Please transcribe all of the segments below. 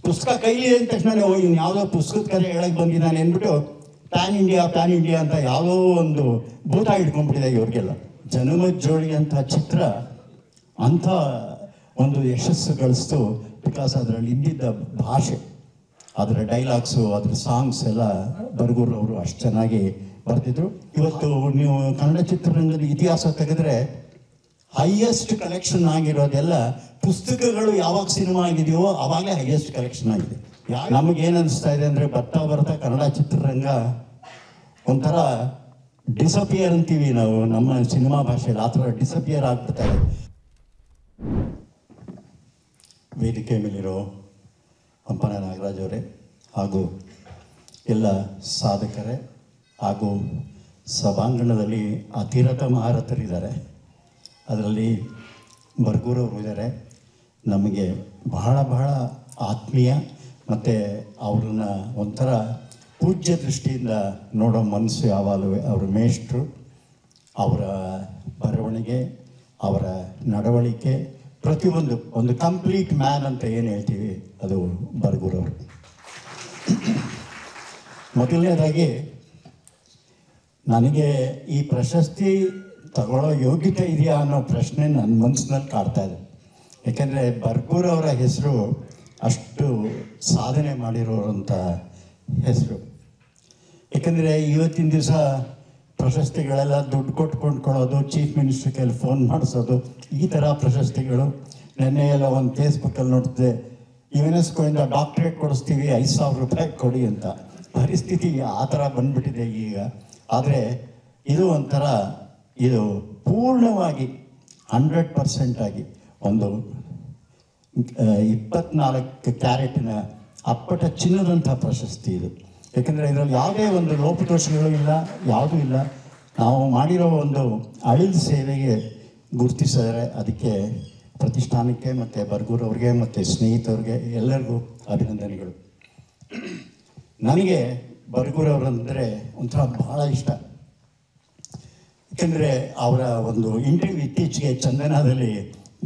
ಪುಸ್ತಕ ಕೈಲಿ ಅಂದ ತಕ್ಷಣ ಇನ್ನು ಯಾವುದೋ ಪುಸ್ತಕದ ಕರೆ ಹೇಳಕ್ಕೆ ಬಂದಿದ್ದಾನೆ ಅಂದ್ಬಿಟ್ಟು ಪ್ಯಾನ್ ಇಂಡಿಯಾ ಅಂತ ಯಾವುದೋ ಒಂದು ಭೂತ ಹಿಡ್ಕೊಂಡ್ಬಿಟ್ಟಿದೆ ಇವ್ರಿಗೆಲ್ಲ. ಜನಮಜ್ಜೋಳಿ ಅಂತ ಚಿತ್ರ ಅಂಥ ಒಂದು ಯಶಸ್ಸು ಗಳಿಸ್ತು. ಬಿಕಾಸ್ ಅದರಲ್ಲಿ ಇದ್ದಿದ್ದ ಭಾಷೆ, ಅದರ ಡೈಲಾಗ್ಸು, ಅದರ ಸಾಂಗ್ಸ್ ಎಲ್ಲ ಬರಗೂರು ಅವರು ಅಷ್ಟು ಚೆನ್ನಾಗಿ ಬರ್ತಿದ್ರು. ಇವತ್ತು ನೀವು ಕನ್ನಡ ಚಿತ್ರರಂಗದ ಇತಿಹಾಸ ತೆಗೆದ್ರೆ ಹೈಯೆಸ್ಟ್ ಕಲೆಕ್ಷನ್ ಆಗಿರೋದೆಲ್ಲ ಪುಸ್ತಕಗಳು ಯಾವಾಗ ಸಿನಿಮಾ ಆಗಿದೆಯೋ ಆವಾಗಲೇ ಹೈಯೆಸ್ಟ್ ಕಲೆಕ್ಷನ್ ಆಗಿದೆ. ನಮಗೇನು ಅನಿಸ್ತಾ ಇದೆ ಅಂದರೆ ಬರ್ತಾ ಕನ್ನಡ ಚಿತ್ರರಂಗ ಒಂಥರ ಡಿಸಪಿಯರ್ ಅಂತೀವಿ ನಾವು ನಮ್ಮ ಸಿನಿಮಾ ಭಾಷೆಯಲ್ಲಿ, ಆ ಥರ ಡಿಸಪಿಯರ್ ಆಗ್ಬಿಡ್ತಾ ಇದೆ. ವೇದಿಕೆ ಮೇಲಿರೋ ಹಂಪನ ನಾಗರಾಜ್ ಅವರೇ ಹಾಗೂ ಎಲ್ಲ ಸಾಧಕರೇ ಹಾಗೂ ಸಭಾಂಗಣದಲ್ಲಿ ಅತಿರಥ ಮಹಾರಥರಿದ್ದಾರೆ. ಅದರಲ್ಲಿ ಬರಗೂರವರು ಇದ್ದಾರೆ. ನಮಗೆ ಬಹಳ ಆತ್ಮೀಯ ಮತ್ತು ಅವ್ರನ್ನ ಒಂಥರ ಪೂಜ್ಯ ದೃಷ್ಟಿಯಿಂದ ನೋಡೋ ಮನಸ್ಸು ಯಾವಾಗಲೂ. ಅವರ ಮೇಷ್ಟ್ರು, ಅವರ ಬರವಣಿಗೆ, ಅವರ ನಡವಳಿಕೆ, ಪ್ರತಿಯೊಂದು ಒಂದು ಕಂಪ್ಲೀಟ್ ಮ್ಯಾನ್ ಅಂತ ಏನು ಹೇಳ್ತೀವಿ ಅದು ಬರಗೂರವರು. ಮೊದಲನೇದಾಗಿ ನನಗೆ ಈ ಪ್ರಶಸ್ತಿ ತಗೊಳ್ಳೋ ಯೋಗ್ಯತೆ ಇದೆಯಾ ಅನ್ನೋ ಪ್ರಶ್ನೆ ನನ್ನ ಮನಸ್ಸಿನಲ್ಲಿ ಕಾಡ್ತಾ ಇದೆ. ಯಾಕೆಂದರೆ ಬರಗೂರವರ ಹೆಸರು ಅಷ್ಟು ಸಾಧನೆ ಮಾಡಿರೋರಂಥ ಹೆಸರು. ಯಾಕೆಂದರೆ ಇವತ್ತಿನ ದಿವಸ ಪ್ರಶಸ್ತಿಗಳೆಲ್ಲ ದುಡ್ಡು ಕೊಟ್ಟು ಕೊಂಡ್ಕೊಳ್ಳೋದು, ಚೀಫ್ ಮಿನಿಸ್ಟ್ರ್ ಕೈಲಿ ಫೋನ್ ಮಾಡಿಸೋದು, ಈ ಥರ ಪ್ರಶಸ್ತಿಗಳು. ನೆನ್ನೆ ಎಲ್ಲ ಒಂದು ಫೇಸ್ಬುಕ್ಕಲ್ಲಿ ನೋಡ್ತಿದ್ದೆ, ಯುನೆಸ್ಕೋಯಿಂದ ಡಾಕ್ಟ್ರೇಟ್ ಕೊಡಿಸ್ತೀವಿ, 5,000 ರೂಪಾಯಿ ಕೊಡಿ ಅಂತ. ಪರಿಸ್ಥಿತಿ ಆ ಥರ ಬಂದ್ಬಿಟ್ಟಿದೆ ಈಗ. ಆದರೆ ಇದು ಒಂಥರ, ಇದು ಪೂರ್ಣವಾಗಿ 100% ಆಗಿ ಒಂದು 24 ಕ್ಯಾರೆಟಿನ ಅಪ್ಪಟ ಚಿನ್ನದಂಥ ಪ್ರಶಸ್ತಿ ಇದು. ಯಾಕೆಂದರೆ ಇದರಲ್ಲಿ ಯಾವುದೇ ಒಂದು ಲೋಪದೋಷಗಳು ಇಲ್ಲ, ಯಾವುದೂ ಇಲ್ಲ. ನಾವು ಮಾಡಿರೋ ಒಂದು ಅಳಿದ ಸೇವೆಗೆ ಗುರುತಿಸಿದರೆ ಅದಕ್ಕೆ ಪ್ರತಿಷ್ಠಾನಕ್ಕೆ ಮತ್ತು ಬರಗೂರವ್ರಿಗೆ ಮತ್ತು ಸ್ನೇಹಿತರಿಗೆ ಎಲ್ಲರಿಗೂ ಅಭಿನಂದನೆಗಳು. ನನಗೆ ಬರಗೂರವರಂದರೆ ಒಂಥರ ಭಾಳ ಇಷ್ಟ. ಯಾಕೆಂದರೆ ಅವರ ಒಂದು ಇಂಟರ್ವ್ಯೂ ಇತ್ತೀಚೆಗೆ ಚಂದನದಲ್ಲಿ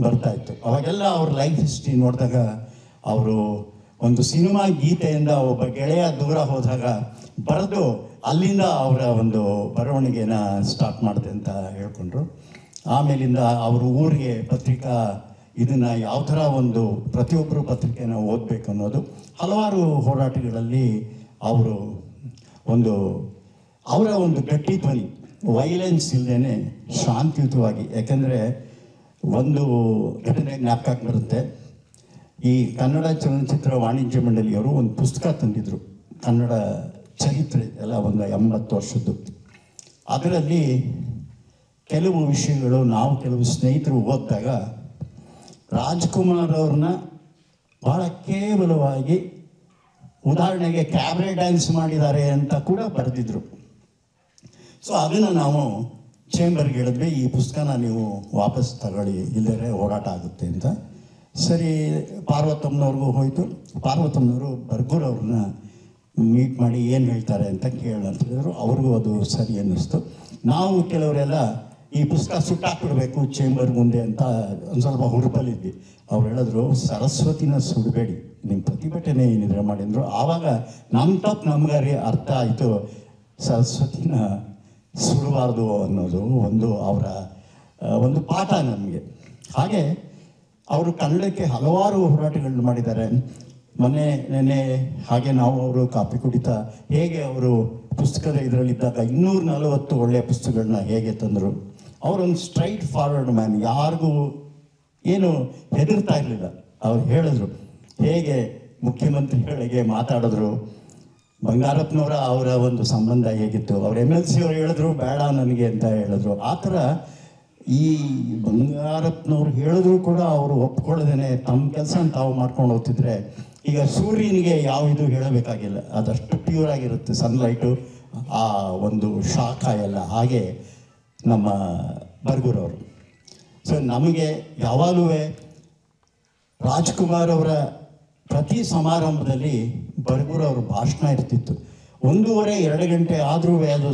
ಬರ್ತಾಯಿತ್ತು. ಅವಾಗೆಲ್ಲ ಅವ್ರ ಲೈಫ್ ಹಿಸ್ಟ್ರಿ ನೋಡಿದಾಗ ಅವರು ಒಂದು ಸಿನಿಮಾ ಗೀತೆಯಿಂದ ಒಬ್ಬ ಗೆಳೆಯ ದೂರ ಹೋದಾಗ ಬರೆದು ಅಲ್ಲಿಂದ ಅವರ ಒಂದು ಬರವಣಿಗೆನ ಸ್ಟಾರ್ಟ್ ಮಾಡಿದೆ ಅಂತ ಹೇಳ್ಕೊಂಡ್ರು. ಆಮೇಲಿಂದ ಅವ್ರ ಊರಿಗೆ ಪತ್ರಿಕಾ ಇದನ್ನು ಯಾವ ಥರ ಒಂದು ಪ್ರತಿಯೊಬ್ಬರು ಪತ್ರಿಕೆನ ಓದಬೇಕು ಅನ್ನೋದು, ಹಲವಾರು ಹೋರಾಟಗಳಲ್ಲಿ ಅವರು ಅವರ ಒಂದು ಗಟ್ಟಿ ಧ್ವನಿ, ವೈಲೆನ್ಸ್ ಇಲ್ಲದೇ ಶಾಂತಿಯುತವಾಗಿ. ಯಾಕೆಂದರೆ ಒಂದು ಘಟನೆ ಜ್ಞಾಪಕ ಬರುತ್ತೆ. ಈ ಕನ್ನಡ ಚಲನಚಿತ್ರ ವಾಣಿಜ್ಯ ಮಂಡಳಿಯವರು ಒಂದು ಪುಸ್ತಕ ತಂದಿದ್ರು, ಕನ್ನಡ ಚರಿತ್ರೆ ಎಲ್ಲ, ಒಂದು 80 ವರ್ಷದ್ದು. ಅದರಲ್ಲಿ ಕೆಲವು ವಿಷಯಗಳು ನಾವು ಕೆಲವು ಸ್ನೇಹಿತರು ಓದಿದಾಗ ರಾಜ್ಕುಮಾರ್ ಅವ್ರನ್ನ ಭಾಳ ಕೇವಲವಾಗಿ, ಉದಾಹರಣೆಗೆ ಕ್ಯಾಬ್ರೆ ಡ್ಯಾನ್ಸ್ ಮಾಡಿದ್ದಾರೆ ಅಂತ ಕೂಡ ಬರೆದಿದ್ರು. ಸೊ ಅದನ್ನು ನಾವು ಚೇಂಬರ್ಗೆ ಹೇಳಿದ್ವಿ, ಈ ಪುಸ್ತಕನ ನೀವು ವಾಪಸ್ ತಗೊಳ್ಳಿ, ಇಲ್ಲದೇ ಹೋರಾಟ ಆಗುತ್ತೆ ಅಂತ. ಸರಿ, ಪಾರ್ವತಮ್ಮನವ್ರಿಗೂ ಹೋಯಿತು. ಪಾರ್ವತಮ್ಮನವರು ಬರಗೂರವ್ರನ್ನ ಮೀಟ್ ಮಾಡಿ ಏನು ಹೇಳ್ತಾರೆ ಅಂತ ಕೇಳಂತಿದ್ರು. ಅವ್ರಿಗೂ ಅದು ಸರಿ ಅನ್ನಿಸ್ತು. ನಾವು ಕೆಲವರೆಲ್ಲ ಈ ಪುಸ್ತಕ ಸುಟ್ಟಾಕ್ಬಿಡ್ಬೇಕು ಚೇಂಬರ್ ಮುಂದೆ ಅಂತ ಒಂದು ಸ್ವಲ್ಪ ಹುರುಪಲ್ಲಿದ್ವಿ. ಅವ್ರು ಹೇಳಿದ್ರು, ಸರಸ್ವತಿನ ಸುಡಬೇಡಿ, ನಿಮ್ಮ ಪ್ರತಿಭಟನೆ ಏನಿದ್ರೆ ಮಾಡಿದ್ರು. ಆವಾಗ ನಮ್ಮ ತಪ್ಪು ನಮ್ಗಾರಿ ಅರ್ಥ ಆಯಿತು, ಸರಸ್ವತಿನ ಸುಡಬಾರ್ದು ಅನ್ನೋದು ಒಂದು ಅವರ ಒಂದು ಪಾಠ ನಮಗೆ. ಹಾಗೆ ಅವರು ಕನ್ನಡಕ್ಕೆ ಹಲವಾರು ಹೋರಾಟಗಳನ್ನ ಮಾಡಿದ್ದಾರೆ. ನೆನ್ನೆ ಹಾಗೆ ನಾವು ಅವರು ಕಾಪಿ ಕುಡಿತಾ ಹೇಗೆ ಅವರು ಪುಸ್ತಕದ ಇದರಲ್ಲಿದ್ದಾಗ 240 ಒಳ್ಳೆಯ ಪುಸ್ತಕಗಳನ್ನ ಹೇಗೆ ತಂದರು. ಅವರೊಂದು ಸ್ಟ್ರೈಟ್ ಫಾರ್ವರ್ಡ್ ಮ್ಯಾನ್, ಯಾರಿಗೂ ಏನು ಹೆದರ್ತಾ ಇರಲಿಲ್ಲ. ಅವ್ರು ಹೇಳಿದ್ರು ಹೇಗೆ ಮುಖ್ಯಮಂತ್ರಿಗಳಿಗೆ ಮಾತಾಡಿದ್ರು, ಬಂಗಾರಪ್ಪನವರ ಅವರ ಒಂದು ಸಂಬಂಧ ಹೇಗಿತ್ತು, ಅವ್ರ MLC ಅವರು ಹೇಳಿದ್ರು ಬೇಡ ನನಗೆ ಅಂತ ಹೇಳಿದ್ರು. ಆ ಥರ ಈ ಬಂಗಾರಪ್ಪನವ್ರು ಹೇಳಿದ್ರು ಕೂಡ ಅವರು ಒಪ್ಕೊಳ್ಳದೇನೆ ತಮ್ಮ ಕೆಲಸ ತಾವು ಮಾಡ್ಕೊಂಡು ಹೋಗ್ತಿದ್ರೆ, ಈಗ ಸೂರ್ಯನಿಗೆ ಯಾವ ಇದು ಹೇಳಬೇಕಾಗಿಲ್ಲ, ಅದಷ್ಟು ಪ್ಯೂರ್ ಆಗಿರುತ್ತೆ ಸನ್ಲೈಟು, ಆ ಒಂದು ಶಾಖ ಎಲ್ಲ. ಹಾಗೆ ನಮ್ಮ ಬರಗೂರವರು. ಸೊ ನಮಗೆ ಯಾವಾಗಲೂ ರಾಜ್ಕುಮಾರ್ ಅವರ ಪ್ರತಿ ಸಮಾರಂಭದಲ್ಲಿ ಬರಗೂರವ್ರ ಭಾಷಣ ಇರ್ತಿತ್ತು. 1.5-2 ಗಂಟೆ ಆದರೂ ಅದು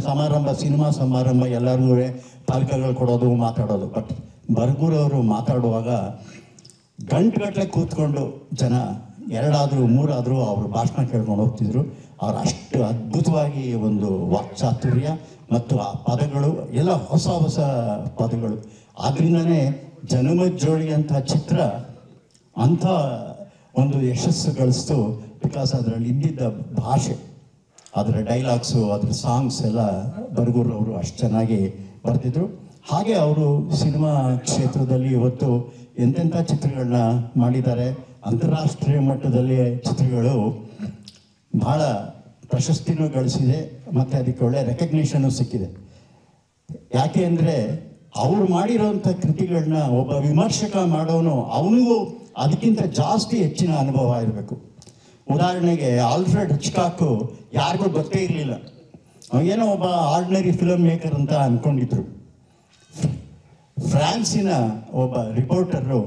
ಸಮಾರಂಭ, ಸಿನಿಮಾ ಸಮಾರಂಭ, ಎಲ್ಲರಿಗೂ ಫಲಕಗಳು ಕೊಡೋದು, ಮಾತಾಡೋದು. ಬಟ್ ಬರಗೂರವರು ಮಾತಾಡುವಾಗ ಗಂಟೆಗಟ್ಟಲೆ ಕೂತ್ಕೊಂಡು ಜನ ಎರಡಾದರೂ ಮೂರಾದರೂ ಅವರು ಭಾಷಣ ಕೇಳ್ಕೊಂಡು ಹೋಗ್ತಿದ್ರು. ಅವ್ರು ಅಷ್ಟು ಅದ್ಭುತವಾಗಿ ಒಂದು ವಾಕ್ಚಾತುರ್ಯ ಮತ್ತು ಆ ಪದಗಳು ಎಲ್ಲ ಹೊಸ ಹೊಸ ಪದಗಳು. ಆದ್ದರಿಂದನೇ ಜನಮಜ್ಜೋಳಿ ಅಂತ ಚಿತ್ರ ಅಂಥ ಒಂದು ಯಶಸ್ಸು ಗಳಿಸ್ತು. ಬಿಕಾಸ್ ಅದರಲ್ಲಿ ಇದ್ದಿದ್ದ ಭಾಷೆ, ಅದರ ಡೈಲಾಗ್ಸು, ಅದ್ರ ಸಾಂಗ್ಸ್ ಎಲ್ಲ ಬರಗೂರವರು ಅಷ್ಟು ಚೆನ್ನಾಗಿ ಬರೆದಿದ್ರು. ಹಾಗೆ ಅವರು ಸಿನಿಮಾ ಕ್ಷೇತ್ರದಲ್ಲಿ ಇವತ್ತು ಎಂತೆಂಥ ಚಿತ್ರಗಳನ್ನ ಮಾಡಿದ್ದಾರೆ. ಅಂತಾರಾಷ್ಟ್ರೀಯ ಮಟ್ಟದಲ್ಲಿ ಚಿತ್ರಗಳು ಭಾಳ ಪ್ರಶಸ್ತಿನೂ ಗಳಿಸಿದೆ ಮತ್ತು ಅದಕ್ಕೆ ಒಳ್ಳೆ ರೆಕಗ್ನಿಷನ್ನು ಸಿಕ್ಕಿದೆ. ಯಾಕೆ ಅಂದರೆ ಅವರು ಮಾಡಿರೋಂಥ ಕೃತಿಗಳನ್ನ ಒಬ್ಬ ವಿಮರ್ಶಕ ಮಾಡೋನು ಅವನಿಗೂ ಅದಕ್ಕಿಂತ ಜಾಸ್ತಿ ಹೆಚ್ಚಿನ ಅನುಭವ ಇರಬೇಕು. ಉದಾಹರಣೆಗೆ ಆಲ್ಫ್ರೆಡ್ ಹಿಚ್ಕಾಕ್ ಯಾರಿಗೂ ಗೊತ್ತೇ ಇರಲಿಲ್ಲ, ಏನೋ ಒಬ್ಬ ಆರ್ಡಿನರಿ ಫಿಲಮ್ ಮೇಕರ್ ಅಂತ ಅಂದ್ಕೊಂಡಿದ್ರು. ಫ್ರಾನ್ಸಿನ ಒಬ್ಬ ರಿಪೋರ್ಟರು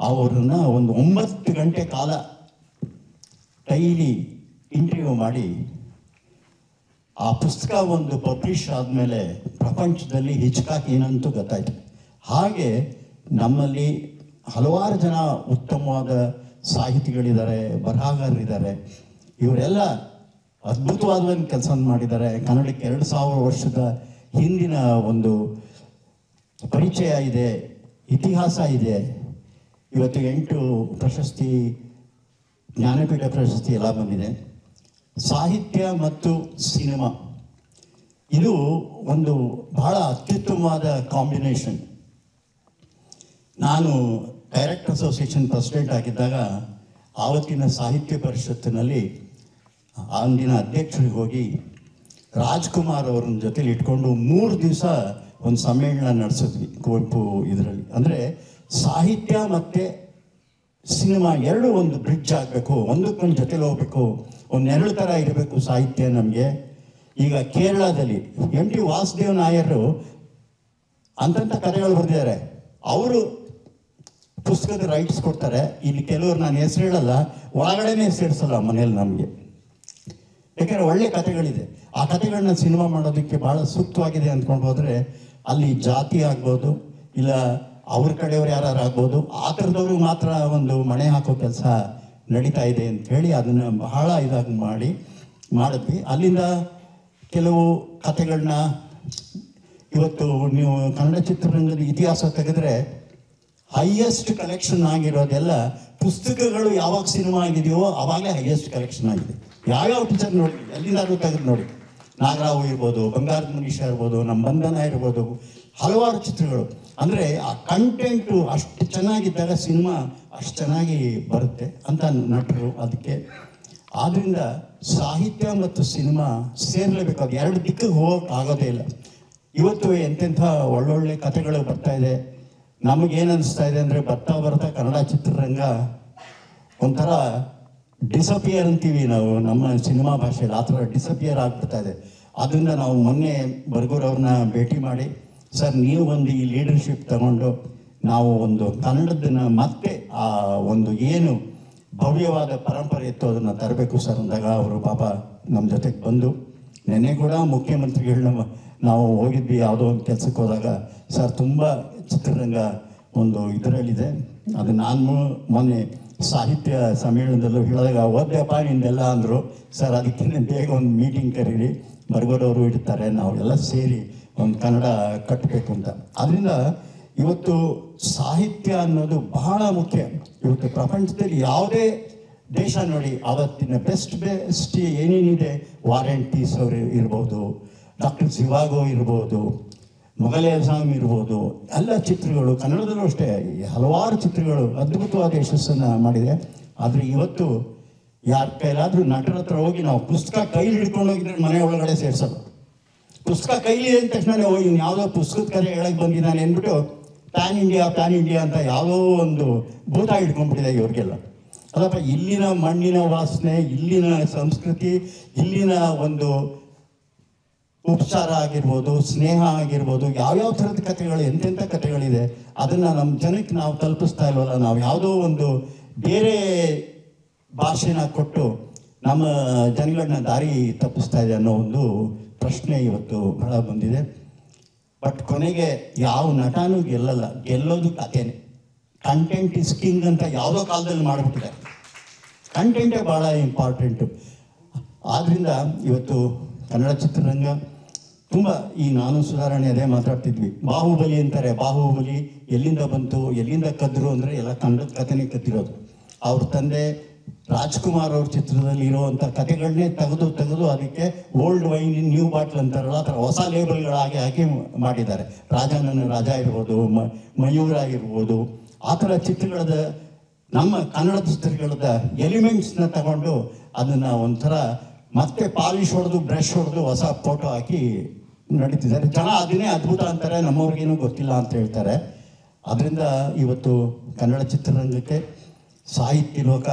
ಅವರನ್ನ ಒಂದು 9 ಗಂಟೆ ಕಾಲ ಡೈಲಿ ಇಂಟರ್ವ್ಯೂ ಮಾಡಿ ಆ ಪುಸ್ತಕ ಒಂದು ಪಬ್ಲಿಷ್ ಆದಮೇಲೆ ಪ್ರಪಂಚದಲ್ಲಿ ಹಿಚ್ಕಾಕ್ ಏನಂತೂ ಗೊತ್ತಾಯಿತು. ಹಾಗೆ ನಮ್ಮಲ್ಲಿ ಹಲವಾರು ಜನ ಉತ್ತಮವಾದ ಸಾಹಿತಿಗಳಿದ್ದಾರೆ, ಬರಹಗಾರರಿದ್ದಾರೆ. ಇವರೆಲ್ಲ ಅದ್ಭುತವಾದ ಒಂದು ಕೆಲಸ ಮಾಡಿದ್ದಾರೆ. ಕನ್ನಡಕ್ಕೆ 2000 ವರ್ಷದ ಹಿಂದಿನ ಒಂದು ಪರಿಚಯ ಇದೆ, ಇತಿಹಾಸ ಇದೆ. ಇವತ್ತು 8 ಪ್ರಶಸ್ತಿ, ಜ್ಞಾನಪೀಠ ಪ್ರಶಸ್ತಿ ಎಲ್ಲ ಬಂದಿದೆ. ಸಾಹಿತ್ಯ ಮತ್ತು ಸಿನಿಮಾ ಇದು ಒಂದು ಬಹಳ ಅತ್ಯುತ್ತಮವಾದ ಕಾಂಬಿನೇಷನ್. ನಾನು ಡೈರೆಕ್ಟ್ ಅಸೋಸಿಯೇಷನ್ ಪ್ರೆಸಿಡೆಂಟ್ ಆಗಿದ್ದಾಗ ಆವತ್ತಿನ ಸಾಹಿತ್ಯ ಪರಿಷತ್ತಿನಲ್ಲಿ ಅಂದಿನ ಅಧ್ಯಕ್ಷರಿಗೆ ಹೋಗಿ ರಾಜ್ಕುಮಾರ್ ಅವ್ರನ್ನ ಜೊತೆಲಿ ಇಟ್ಕೊಂಡು 3 ದಿವಸ ಒಂದು ಸಮ್ಮೇಳನ ನಡೆಸಿದ್ವಿ ಕುವೆಂಪು ಇದರಲ್ಲಿ. ಅಂದರೆ ಸಾಹಿತ್ಯ ಮತ್ತು ಸಿನಿಮಾ ಎರಡು ಒಂದು ಬ್ರಿಡ್ಜ್ ಆಗಬೇಕು, ಒಂದಕ್ಕೊಂದು ಜೊತೆಲಿ ಹೋಗ್ಬೇಕು, ಒಂದು ನೆರಳು ಥರ ಇರಬೇಕು ಸಾಹಿತ್ಯ ನಮಗೆ. ಈಗ ಕೇರಳದಲ್ಲಿ ಎಂ ಟಿ ವಾಸುದೇವ್ ನಾಯರು ಅಂತಂಥ ಕಥೆಗಳು ಬರೆದಿದ್ದಾರೆ. ಅವರು ಪುಸ್ತಕದ ರೈಟ್ಸ್ ಕೊಡ್ತಾರೆ. ಇಲ್ಲಿ ಕೆಲವರು ನಾನು ಹೆಸರು ಹೇಳಲ್ಲ, ಒಳಗಡೆನೇ ಸೇರಿಸಲ್ಲ ಮನೇಲಿ ನಮಗೆ. ಯಾಕೆಂದರೆ ಒಳ್ಳೆ ಕಥೆಗಳಿದೆ. ಆ ಕಥೆಗಳನ್ನ ಸಿನಿಮಾ ಮಾಡೋದಕ್ಕೆ ಭಾಳ ಸೂಕ್ತವಾಗಿದೆ ಅಂದ್ಕೊಂಡು ಹೋದರೆ ಅಲ್ಲಿ ಜಾತಿ ಆಗ್ಬೋದು, ಇಲ್ಲ ಅವ್ರ ಕಡೆಯವ್ರು ಯಾರು ಆಗ್ಬೋದು, ಆ ಥರದವ್ರಿಗೆ ಮಾತ್ರ ಒಂದು ಮಣೆ ಹಾಕೋ ಕೆಲಸ ನಡೀತಾ ಇದೆ ಅಂಥೇಳಿ ಅದನ್ನು ಬಹಳ ಇದಾಗಿ ಮಾಡಿದ್ವಿ. ಅಲ್ಲಿಂದ ಕೆಲವು ಕಥೆಗಳನ್ನ ಇವತ್ತು ನೀವು ಕನ್ನಡ ಚಿತ್ರರಂಗದ ಇತಿಹಾಸ ತೆಗೆದ್ರೆ ಹೈಯೆಸ್ಟ್ ಕಲೆಕ್ಷನ್ ಆಗಿರೋದೆಲ್ಲ ಪುಸ್ತಕಗಳು ಯಾವಾಗ ಸಿನಿಮಾ ಆಗಿದೆಯೋ ಆವಾಗಲೇ ಹೈಯೆಸ್ಟ್ ಕಲೆಕ್ಷನ್ ಆಗಿದೆ. ಯಾವ್ಯಾವ ಪಿಕ್ಚರ್ ನೋಡಿ, ಎಲ್ಲಿಂದಾದ್ರೂ ತೆಗೆದು ನೋಡಿ. ನಾಗರಾವು ಇರ್ಬೋದು, ಬಂಗಾರದ ಮನುಷ್ಯ ಇರ್ಬೋದು, ನಮ್ಮ ಬಂಧನ ಇರ್ಬೋದು, ಹಲವಾರು ಚಿತ್ರಗಳು. ಅಂದರೆ ಆ ಕಂಟೆಂಟು ಅಷ್ಟು ಚೆನ್ನಾಗಿದ್ದಾಗ ಸಿನಿಮಾ ಅಷ್ಟು ಚೆನ್ನಾಗಿ ಬರುತ್ತೆ ಅಂತ ನಟರು. ಅದಕ್ಕೆ ಆದ್ದರಿಂದ ಸಾಹಿತ್ಯ ಮತ್ತು ಸಿನಿಮಾ ಸೇರಲೇಬೇಕು. ಅದು ಎರಡು ದಿಕ್ಕಿಗೆ ಹೋಗೋಕೆ ಆಗೋದೇ ಇಲ್ಲ. ಇವತ್ತು ಎಂತೆಂಥ ಒಳ್ಳೊಳ್ಳೆ ಕಥೆಗಳು ಬರ್ತಾ ಇದೆ. ನಮಗೇನು ಅನಿಸ್ತಾ ಇದೆ ಅಂದರೆ ಬರ್ತಾ ಕನ್ನಡ ಚಿತ್ರರಂಗ ಒಂಥರ ಡಿಸಪಿಯರ್ ಅಂತೀವಿ ನಾವು ನಮ್ಮ ಸಿನಿಮಾ ಭಾಷೆಯಲ್ಲಿ, ಆ ಥರ ಡಿಸಪಿಯರ್ ಆಗ್ಬಿಡ್ತಾ ಇದೆ. ಆದ್ದರಿಂದ ನಾವು ಮೊನ್ನೆ ಬರ್ಗೂರವ್ರನ್ನ ಭೇಟಿ ಮಾಡಿ, ಸರ್ ನೀವು ಒಂದು ಈ ಲೀಡರ್ಶಿಪ್ ತಗೊಂಡು ನಾವು ಒಂದು ಕನ್ನಡದನ್ನು ಮತ್ತೆ ಆ ಒಂದು ಏನು ಭವ್ಯವಾದ ಪರಂಪರೆ ಇತ್ತು ಅದನ್ನು ತರಬೇಕು ಸರ್ ಅಂದಾಗ ಅವರು ಪಾಪ ನಮ್ಮ ಜೊತೆಗೆ ಬಂದು, ನೆನ್ನೆ ಕೂಡ ಮುಖ್ಯಮಂತ್ರಿಗಳನ್ನ ನಾವು ಹೋಗಿದ್ವಿ ಯಾವುದೋ ಒಂದು ಕೆಲಸಕ್ಕೆ ಹೋದಾಗ, ಸರ್ ತುಂಬ ಚಿತ್ರರಂಗ ಒಂದು ಇದರಲ್ಲಿದೆ, ಅದು ನಾನು ಮೊನ್ನೆ ಸಾಹಿತ್ಯ ಸಮ್ಮೇಳನದಲ್ಲೂ ಹೇಳಿದಾಗ ಓದ್ಯಪ್ಪ ನಿಂದೆಲ್ಲ ಅಂದರು. ಸರ್ ಅದಕ್ಕಿಂತ ಬೇಗ ಒಂದು ಮೀಟಿಂಗ್ ಕರೀರಿ, ಬರ್ಗೋರವರು ಇಡ್ತಾರೆ, ನಾವೆಲ್ಲ ಸೇರಿ ಒಂದು ಕನ್ನಡ ಕಟ್ಟಬೇಕು ಅಂತ. ಅದರಿಂದ ಇವತ್ತು ಸಾಹಿತ್ಯ ಅನ್ನೋದು ಬಹಳ ಮುಖ್ಯ. ಇವತ್ತು ಪ್ರಪಂಚದಲ್ಲಿ ಯಾವುದೇ ದೇಶ ನೋಡಿ, ಆವತ್ತಿನ ಬೆಸ್ಟ್ ಏನೇನಿದೆ, ವಾರ್ ಆ್ಯಂಡ್ ಪೀಸ್ ಅವರು ಇರ್ಬೋದು, ಡಾಕ್ಟರ್ ಶಿವಾಗೋ ಇರ್ಬೋದು, ಮೊಘಲ್ ಆಜಮ್ ಇರ್ಬೋದು, ಎಲ್ಲ ಚಿತ್ರಗಳು ಕನ್ನಡದಲ್ಲೂ ಅಷ್ಟೇ ಹಲವಾರು ಚಿತ್ರಗಳು ಅದ್ಭುತವಾದ ಯಶಸ್ಸನ್ನು ಮಾಡಿದೆ. ಆದರೆ ಇವತ್ತು ಯಾರ ಕೈಲಾದರೂ ನಟರ ಹತ್ರ ಹೋಗಿ ನಾವು ಪುಸ್ತಕ ಕೈಲಿ ಹಿಡ್ಕೊಂಡು ಹೋಗಿದ್ರೆ ಮನೆ ಒಳಗಡೆ ಸೇರಿಸೋದು. ಪುಸ್ತಕ ಕೈಲಿ ಅಂದ ತಕ್ಷಣ ಹೋಗಿ ಯಾವುದೋ ಪುಸ್ತಕದ ಕರೆ ಹೇಳಕ್ಕೆ ಬಂದಿದ್ದಾನೆ ಅಂದ್ಬಿಟ್ಟು ಪ್ಯಾನ್ ಇಂಡಿಯಾ ಅಂತ ಯಾವುದೋ ಒಂದು ಭೂತ ಹಿಡ್ಕೊಂಡ್ಬಿಟ್ಟಿದೆ ಇವ್ರಿಗೆಲ್ಲ. ಅದಪ್ಪ ಇಲ್ಲಿನ ಮಣ್ಣಿನ ವಾಸನೆ, ಇಲ್ಲಿನ ಸಂಸ್ಕೃತಿ, ಇಲ್ಲಿನ ಒಂದು ಉಪಚಾರ ಆಗಿರ್ಬೋದು, ಸ್ನೇಹ ಆಗಿರ್ಬೋದು, ಯಾವ್ಯಾವ ಥರದ ಕಥೆಗಳು, ಎಂತೆಂಥ ಕಥೆಗಳಿದೆ, ಅದನ್ನು ನಮ್ಮ ಜನಕ್ಕೆ ನಾವು ತಲುಪಿಸ್ತಾ ಇಲ್ವಲ್ಲ. ನಾವು ಯಾವುದೋ ಒಂದು ಬೇರೆ ಭಾಷೆನ ಕೊಟ್ಟು ನಮ್ಮ ಜನಗಳನ್ನ ದಾರಿ ತಪ್ಪಿಸ್ತಾ ಇದೆ ಅನ್ನೋ ಒಂದು ಪ್ರಶ್ನೆ ಇವತ್ತು ಬಹಳ ಬಂದಿದೆ. ಬಟ್ ಕೊನೆಗೆ ಯಾವ ನಟನೂ ಗೆಲ್ಲಲ್ಲ, ಗೆಲ್ಲೋದು ಕಥೆನೇ. ಕಂಟೆಂಟ್ ಇಸ್ ಕಿಂಗ್ ಅಂತ ಯಾವುದೋ ಕಾಲದಲ್ಲಿ ಮಾಡಿಬಿಟ್ಟಿದ್ದಾರೆ. ಕಂಟೆಂಟೇ ಭಾಳ ಇಂಪಾರ್ಟೆಂಟು. ಆದ್ದರಿಂದ ಇವತ್ತು ಕನ್ನಡ ಚಿತ್ರರಂಗ ತುಂಬ ಈ ನಾನು ಸುಧಾರಣೆ ಅದೇ ಮಾತಾಡ್ತಿದ್ವಿ. ಬಾಹುಬಲಿ ಅಂತಾರೆ, ಬಾಹುಬಲಿ ಎಲ್ಲಿಂದ ಬಂತು, ಎಲ್ಲಿಂದ ಕದ್ರು ಅಂದರೆ ಎಲ್ಲ ಕನ್ನಡದ ಕಥೆನೇ ಕತ್ತಿರೋದು. ಅವ್ರ ತಂದೆ ರಾಜ್ಕುಮಾರ್ ಅವ್ರ ಚಿತ್ರದಲ್ಲಿ ಇರುವಂಥ ಕಥೆಗಳನ್ನೇ ತೆಗೆದು ಅದಕ್ಕೆ old wine in new bottle ಅಂತಾರಲ್ಲ, ಆ ಥರ ಹೊಸ ಲೇಬಲ್ಗಳಾಗಿ ಹಾಕಿ ಮಾಡಿದ್ದಾರೆ. ರಾಜ ಇರ್ಬೋದು, ಮಯೂರ ಇರ್ಬೋದು, ಆ ಥರ ಚಿತ್ರಗಳದ ನಮ್ಮ ಕನ್ನಡ ಚಿತ್ರಗಳದ ಎಲಿಮೆಂಟ್ಸ್ನ ತಗೊಂಡು ಅದನ್ನು ಒಂಥರ ಮತ್ತೆ ಪಾಲಿಶ್ ಹೊಡೆದು ಬ್ರಷ್ ಹೊಡೆದು ಹೊಸ ಫೋಟೋ ಹಾಕಿ ನಡೀತಿದ್ದಾರೆ. ಜನ ಅದನ್ನೇ ಅದ್ಭುತ ಅಂತಾರೆ, ನಮ್ಮವ್ರಿಗೇನು ಗೊತ್ತಿಲ್ಲ ಅಂತ ಹೇಳ್ತಾರೆ. ಅದರಿಂದ ಇವತ್ತು ಕನ್ನಡ ಚಿತ್ರರಂಗಕ್ಕೆ ಸಾಹಿತ್ಯ ಲೋಕ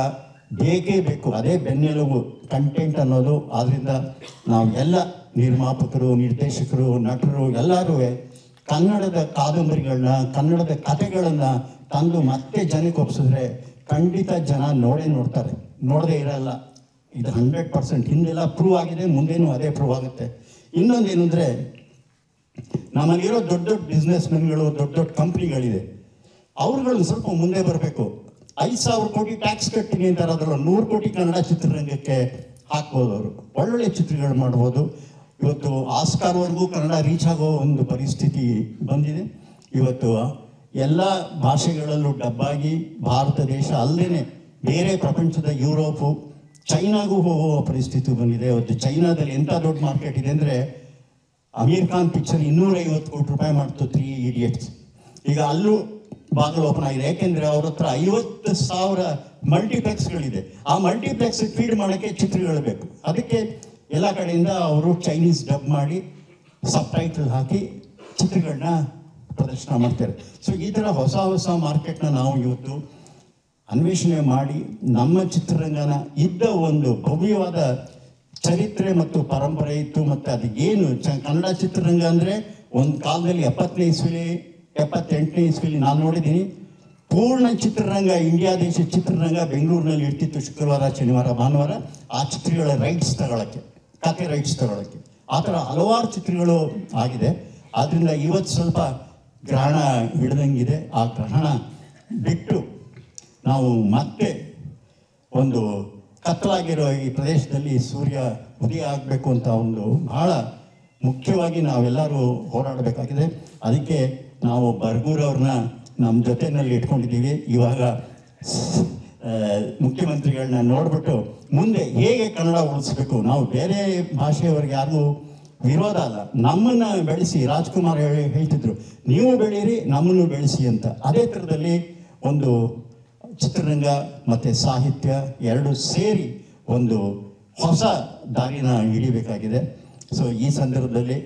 ಬೇಕೇ ಬೇಕು, ಅದೇ ಬೆನ್ನೆಲುಬು ಕಂಟೆಂಟ್ ಅನ್ನೋದು. ಆದ್ದರಿಂದ ನಾವು ಎಲ್ಲ ನಿರ್ಮಾಪಕರು, ನಿರ್ದೇಶಕರು, ನಟರು ಎಲ್ಲರೂ ಕನ್ನಡದ ಕಾದಂಬರಿಗಳನ್ನ, ಕನ್ನಡದ ಕಥೆಗಳನ್ನು ತಂದು ಮತ್ತೆ ಜನಕ್ಕೆ ಒಪ್ಪಿಸಿದ್ರೆ ಖಂಡಿತ ಜನ ನೋಡ್ತಾರೆ, ನೋಡದೇ ಇರಲ್ಲ. ಇದು 100% ಹಿಂದೆಲ್ಲ ಪ್ರೂವ್ ಆಗಿದೆ, ಮುಂದೇನೂ ಅದೇ ಪ್ರೂವ್ ಆಗುತ್ತೆ. ಇನ್ನೊಂದೇನು ಅಂದರೆ, ನಮ್ಮಲ್ಲಿರೋ ದೊಡ್ಡ ದೊಡ್ಡ ಬಿಸ್ನೆಸ್ ಮೆನ್ಗಳು, ದೊಡ್ಡ ದೊಡ್ಡ ಕಂಪ್ನಿಗಳಿದೆ, ಅವ್ರುಗಳು ಸ್ವಲ್ಪ ಮುಂದೆ ಬರಬೇಕು. 5,000 ಕೋಟಿ ಟ್ಯಾಕ್ಸ್ ಕಟ್ತೀನಿ ಅಂತಾರೆ, ಅದರಲ್ಲಿ 100 ಕೋಟಿ ಕನ್ನಡ ಚಿತ್ರರಂಗಕ್ಕೆ ಹಾಕ್ಬೋದು. ಅವರು ಒಳ್ಳೊಳ್ಳೆ ಚಿತ್ರಗಳು ಮಾಡ್ಬೋದು. ಇವತ್ತು ಆಸ್ಕಾರ್ವರೆಗೂ ಕನ್ನಡ ರೀಚ್ ಆಗೋ ಒಂದು ಪರಿಸ್ಥಿತಿ ಬಂದಿದೆ. ಇವತ್ತು ಎಲ್ಲ ಭಾಷೆಗಳಲ್ಲೂ ಡಬ್ಬಾಗಿ ಭಾರತ ದೇಶ ಅಲ್ಲದೇ ಬೇರೆ ಪ್ರಪಂಚದ ಯುರೋಪು, ಚೈನಾಗೂ ಹೋಗುವ ಪರಿಸ್ಥಿತಿ ಬಂದಿದೆ. ಇವತ್ತು ಚೈನಾದಲ್ಲಿ ಎಂಥ ದೊಡ್ಡ ಮಾರ್ಕೆಟ್ ಇದೆ ಅಂದರೆ, ಅಮೀರ್ ಖಾನ್ ಪಿಕ್ಚರ್ 250 ಕೋಟಿ ರೂಪಾಯಿ ಮಾಡ್ತು 3 Idiots. ಈಗ ಅಲ್ಲೂ ಬಾಗಿಲು ಓಪನ್ ಆಗಿದೆ. ಯಾಕೆಂದರೆ ಅವ್ರ ಹತ್ರ 50,000 ಮಲ್ಟಿಪ್ಲೆಕ್ಸ್ಗಳಿದೆ. ಆ ಮಲ್ಟಿಪ್ಲೆಕ್ಸ್ ಫೀಡ್ ಮಾಡೋಕ್ಕೆ ಚಿತ್ರಗಳು ಬೇಕು. ಅದಕ್ಕೆ ಎಲ್ಲ ಕಡೆಯಿಂದ ಅವರು ಚೈನೀಸ್ ಡಬ್ ಮಾಡಿ ಸಬ್ ಟೈಟಲ್ ಹಾಕಿ ಚಿತ್ರಗಳನ್ನ ಪ್ರದರ್ಶನ ಮಾಡ್ತಾರೆ. ಸೊ ಈ ಥರ ಹೊಸ ಹೊಸ ಮಾರ್ಕೆಟ್ನ ನಾವು ಇವತ್ತು ಅನ್ವೇಷಣೆ ಮಾಡಿ ನಮ್ಮ ಚಿತ್ರರಂಗನ ಇದ್ದ ಒಂದು ಭವ್ಯವಾದ ಚರಿತ್ರೆ ಮತ್ತು ಪರಂಪರೆ ಇತ್ತು. ಮತ್ತು ಅದು ಏನು ಕನ್ನಡ ಚಿತ್ರರಂಗ ಅಂದರೆ ಒಂದು ಕಾಲದಲ್ಲಿ 70ನೇ ಇಸ್ವಿಲಿ 78ನೇ ಇಸ್ವಿಲಿ ನಾನು ನೋಡಿದ್ದೀನಿ, ಪೂರ್ಣ ಚಿತ್ರರಂಗ, ಇಂಡಿಯಾ ದೇಶ ಚಿತ್ರರಂಗ ಬೆಂಗಳೂರಿನಲ್ಲಿ ಇರ್ತಿತ್ತು. ಶುಕ್ರವಾರ, ಶನಿವಾರ, ಭಾನುವಾರ ಆ ಚಿತ್ರಗಳ ರೈಟ್ಸ್ ತಗೊಳ್ಳೋಕ್ಕೆ, ಕತೆ ರೈಟ್ಸ್ ತಗೊಳ್ಳೋಕ್ಕೆ. ಆ ಥರ ಹಲವಾರು ಚಿತ್ರಗಳು ಆಗಿದೆ. ಆದ್ದರಿಂದ ಇವತ್ತು ಸ್ವಲ್ಪ ಗ್ರಹಣ ಹಿಡ್ದಂಗಿದೆ. ಆ ಗ್ರಹಣ ಬಿಟ್ಟು ನಾವು ಮತ್ತೆ ಒಂದು ಕತ್ತಲಾಗಿರೋ ಈ ಪ್ರದೇಶದಲ್ಲಿ ಸೂರ್ಯ ಉದಯ ಆಗಬೇಕು ಅಂತ ಒಂದು ಬಹಳ ಮುಖ್ಯವಾಗಿ ನಾವೆಲ್ಲರೂ ಹೋರಾಡಬೇಕಾಗಿದೆ. ಅದಕ್ಕೆ ನಾವು ಬರ್ಗೂರವ್ರನ್ನ ನಮ್ಮ ಜೊತೆಯಲ್ಲಿ ಇಟ್ಕೊಂಡಿದ್ದೀವಿ. ಇವಾಗ ಮುಖ್ಯಮಂತ್ರಿಗಳನ್ನ ನೋಡಿಬಿಟ್ಟು ಮುಂದೆ ಹೇಗೆ ಕನ್ನಡ ಉಳಿಸ್ಬೇಕು, ನಾವು ಬೇರೆ ಭಾಷೆಯವ್ರಿಗೆ ಯಾರಿಗೂ ವಿರೋಧ ಅಲ್ಲ, ನಮ್ಮನ್ನು ಬೆಳೆಸಿ. ರಾಜ್ಕುಮಾರ್ ಹೇಳ್ತಿದ್ರು, ನೀವು ಬೆಳೀರಿ, ನಮ್ಮನ್ನು ಬೆಳೆಸಿ ಅಂತ. ಅದೇ ಥರದಲ್ಲಿ ಒಂದು ಚಿತ್ರರಂಗ ಮತ್ತು ಸಾಹಿತ್ಯ ಎರಡು ಸೇರಿ ಒಂದು ಹೊಸ ದಾರಿನ ಹಿಡಿಬೇಕಾಗಿದೆ. ಸೊ ಈ ಸಂದರ್ಭದಲ್ಲಿ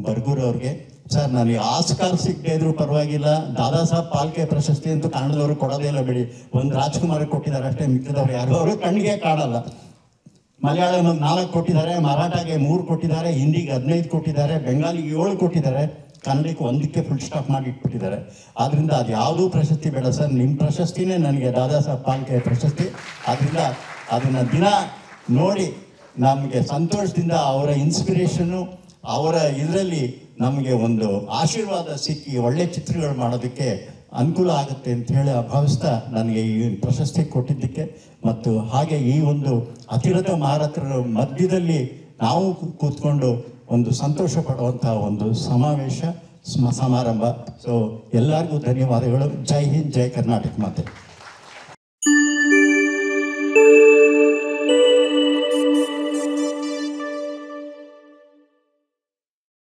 ಬರ್ಗೂರವ್ರಿಗೆ, ಸರ್, ನನಗೆ ಆಸ್ಕಾರ್ ಸಿಗದೇ ಇದ್ರೂ ಪರವಾಗಿಲ್ಲ, ದಾದಾ ಸಾಹೇಬ್ ಫಾಲ್ಕೆ ಪ್ರಶಸ್ತಿ ಅಂತೂ ಕನ್ನಡದವರು ಕೊಡೋದೇ ಇಲ್ಲ ಬಿಡಿ. ಒಂದು ರಾಜ್ಕುಮಾರ್ ಕೊಟ್ಟಿದ್ದಾರೆ ಅಷ್ಟೇ, ಮಿಕ್ಕಿದವ್ರು ಯಾರು ಅವರು ಕಣ್ಣಿಗೆ ಕಾಣಲ್ಲ. ಮಲಯಾಳಂಗೆ 4 ಕೊಟ್ಟಿದ್ದಾರೆ, ಮರಾಠಗೆ 3 ಕೊಟ್ಟಿದ್ದಾರೆ, ಹಿಂದಿಗೆ 15 ಕೊಟ್ಟಿದ್ದಾರೆ, ಬೆಂಗಾಲಿಗೆ 7 ಕೊಟ್ಟಿದ್ದಾರೆ, ಕನ್ನಡಕ್ಕೆ 1ಕ್ಕೆ ಫುಲ್ ಸ್ಟಾಪ್ ಮಾಡಿ ಇಟ್ಬಿಟ್ಟಿದ್ದಾರೆ. ಆದ್ದರಿಂದ ಅದು ಯಾವುದೂ ಪ್ರಶಸ್ತಿ ಬೇಡ ಸರ್, ನಿಮ್ಮ ಪ್ರಶಸ್ತಿನೇ ನನಗೆ ದಾದಾ ಸಾಹೇಬ್ ಫಾಲ್ಕೆ ಪ್ರಶಸ್ತಿ. ಆದ್ದರಿಂದ ಅದನ್ನು ದಿನ ನೋಡಿ ನಮಗೆ ಸಂತೋಷದಿಂದ ಅವರ ಇನ್ಸ್ಪಿರೇಷನ್ನು, ಅವರ ಇದರಲ್ಲಿ ನಮಗೆ ಒಂದು ಆಶೀರ್ವಾದ ಸಿಕ್ಕಿ ಒಳ್ಳೆ ಚಿತ್ರಗಳು ಮಾಡೋದಕ್ಕೆ ಅನುಕೂಲ ಆಗುತ್ತೆ ಅಂತ ಹೇಳಿ ಭಾವಿಸ್ತಾ ನನಗೆ ಈ ಪ್ರಶಸ್ತಿ ಕೊಟ್ಟಿದ್ದಕ್ಕೆ, ಮತ್ತು ಹಾಗೆ ಈ ಒಂದು ಅತಿರಥ ಮಹಾರಥರ ಮಧ್ಯದಲ್ಲಿ ನಾವು ಕೂತ್ಕೊಂಡು ಒಂದು ಸಂತೋಷ ಪಡುವಂಥ ಒಂದು ಸಮಾವೇಶ ಸಮಾರಂಭ. ಸೊ ಎಲ್ಲರಿಗೂ ಧನ್ಯವಾದಗಳು. ಜೈ ಹಿಂದ್, ಜೈ ಕರ್ನಾಟಕ ಮಾತೆ.